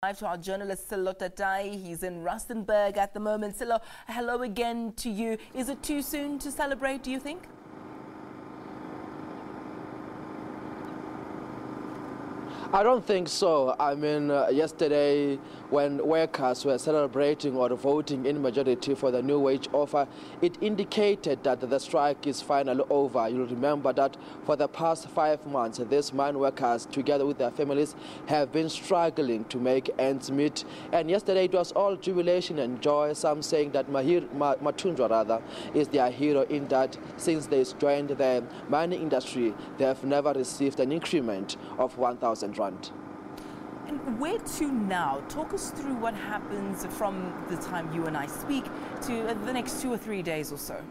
Live to our journalist Silo Tatai. He's in Rustenburg at the moment. Silo, hello again to you. Is it too soon to celebrate, do you think? I don't think so. I mean, yesterday when workers were celebrating or voting in majority for the new wage offer, it indicated that the strike is finally over. You'll remember that for the past 5 months, these mine workers, together with their families, have been struggling to make ends meet. And yesterday it was all jubilation and joy, some saying that Mathunjwa is their hero in that since they joined the mining industry, they have never received an increment of 1,000 rand. And where to now? Talk us through what happens from the time you and I speak to the next 2 or 3 days or so.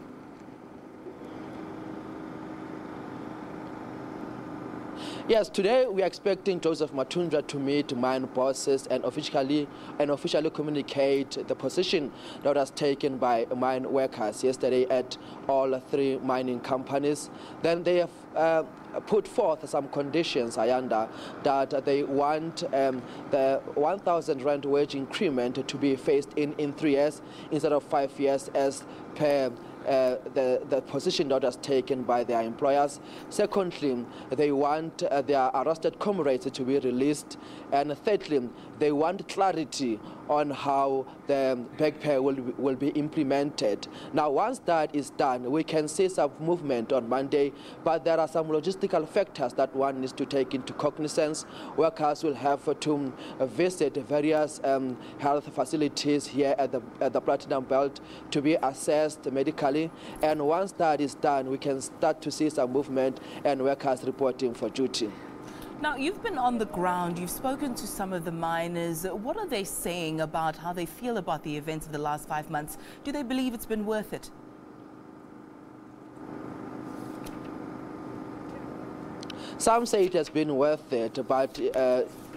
Yes, today we are expecting Joseph Mathunjwa to meet mine bosses and officially communicate the position that was taken by mine workers yesterday at all 3 mining companies. Then they have put forth some conditions, Ayanda, that they want the 1,000 rand wage increment to be phased in 3 years instead of 5 years as per the position that was taken by their employers. Secondly, they want their arrested comrades to be released. And thirdly, they want clarity on how the back pay will be implemented. Now, once that is done, we can see some movement on Monday, but there are some logistical factors that one needs to take into cognizance. Workers will have to visit various health facilities here at the Platinum Belt to be assessed medically. And once that is done, we can start to see some movement and workers reporting for duty. Now, you've been on the ground, you've spoken to some of the miners. What are they saying about how they feel about the events of the last 5 months? Do they believe it's been worth it? Some say it has been worth it, but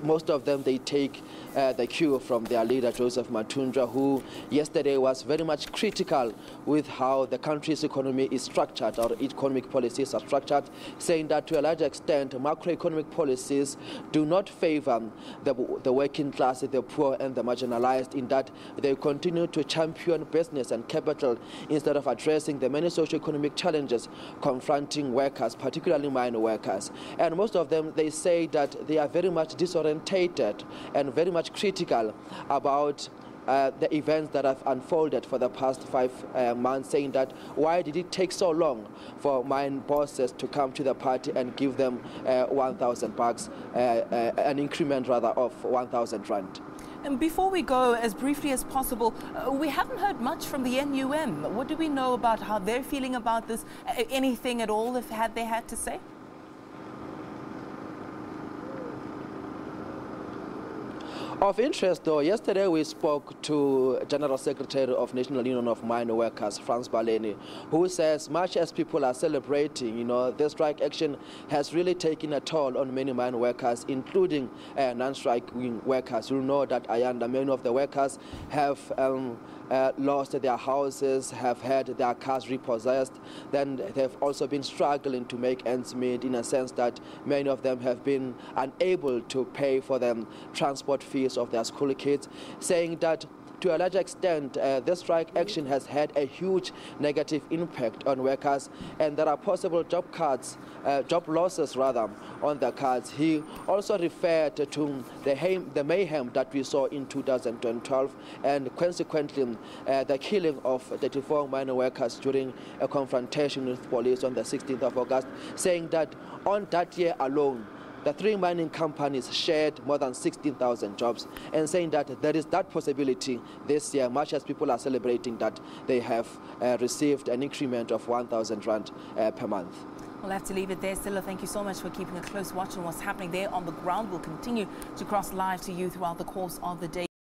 most of them, they take the cue from their leader, Joseph Mathunjwa, who yesterday was very much critical with how the country's economy is structured, or economic policies are structured, saying that to a large extent, macroeconomic policies do not favor the working class, the poor and the marginalized, in that they continue to champion business and capital instead of addressing the many socio-economic challenges confronting workers, particularly mine workers. And most of them, they say that they are very much disoriented and very much critical about the events that have unfolded for the past 5 months, saying that why did it take so long for mine bosses to come to the party and give them 1,000 bucks, an increment rather of 1,000 rand. And before we go, as briefly as possible, we haven't heard much from the NUM. What do we know about how they're feeling about this? Anything at all had they had to say? Of interest, though, yesterday we spoke to General Secretary of National Union of Mine Workers, Frans Baleni, who says much as people are celebrating, the strike action has really taken a toll on many mine workers, including non-striking workers. You know that, Ayanda, many of the workers have lost their houses, have had their cars repossessed. Then they've also been struggling to make ends meet, in a sense that many of them have been unable to pay for the transport fees of their school kids, saying that to a large extent, this strike action has had a huge negative impact on workers, and there are possible job losses on the cards. He also referred to the mayhem that we saw in 2012, and consequently the killing of 34 mine workers during a confrontation with police on the 16th of August, saying that on that year alone, the 3 mining companies shared more than 16,000 jobs, and saying that there is that possibility this year, much as people are celebrating that they have received an increment of 1,000 rand per month. We'll have to leave it there. Silo, thank you so much for keeping a close watch on what's happening there on the ground. We'll continue to cross live to you throughout the course of the day.